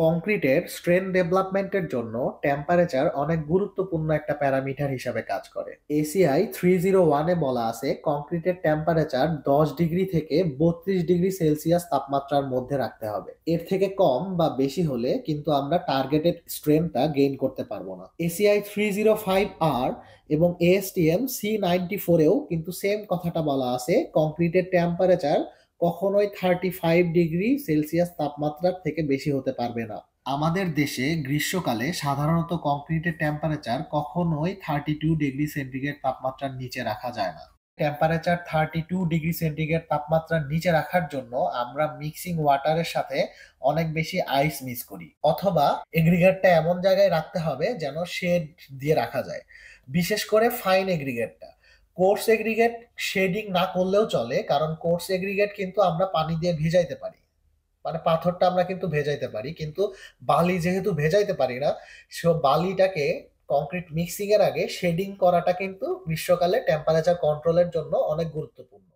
কংক্রিটের স্ট্রেন ডেভেলপমেন্টের জন্য টেম্পারেচার অনেক গুরুত্বপূর্ণ একটা প্যারামিটার হিসাবে কাজ করে। এসিআই 301-এ বলা আছে কংক্রিটের টেম্পারেচার 10 ডিগ্রি থেকে 32 ডিগ্রি সেলসিয়াস তাপমাত্রার মধ্যে রাখতে হবে। এর থেকে কম বা বেশি হলে কিন্তু আমরা টার্গেটেড স্ট্রেনটা গেইন করতে পারবো না। এসিআই 305R এবং এএসটিএম C94-এও কিন্তু সেম কথাটা বলা আছে, কংক্রিটের টেম্পারেচার কখনোই 35 ডিগ্রি সেলসিয়াস তাপমাত্রার থেকে বেশি হতে পারবে না। আমাদের দেশে গ্রীষ্মকালে সাধারণত কংক্রিটের টেম্পারেচার কখনোই 32 ডিগ্রি সেন্টিগ্রেড তাপমাত্রার নিচে রাখা যায় না। টেম্পারেচার 32 ডিগ্রি সেন্টিগ্রেড তাপমাত্রার নিচে রাখার জন্য আমরা মিক্সিং ওয়াটারের সাথে অনেক বেশি আইস মিক্স করি, অথবা এগ্রিগেটটা এমন জায়গায় রাখতে হবে যেন শেড দিয়ে রাখা যায়, বিশেষ করে ফাইন এগ্রিগেটটা। কোর্স এগ্রিগেট শেডিং না করলেও চলে, কারণ কোর্স এগ্রিগেট কিন্তু আমরা পানি দিয়ে ভিজাইতে পারি, মানে পাথরটা আমরা কিন্তু ভেজাইতে পারি, কিন্তু বালি যেহেতু ভেজাইতে পারি না, সো বালিটাকে কংক্রিট মিক্সিং এর আগে শেডিং করাটা কিন্তু গ্রীষ্মকালে টেম্পারেচার কন্ট্রোলের জন্য অনেক গুরুত্বপূর্ণ।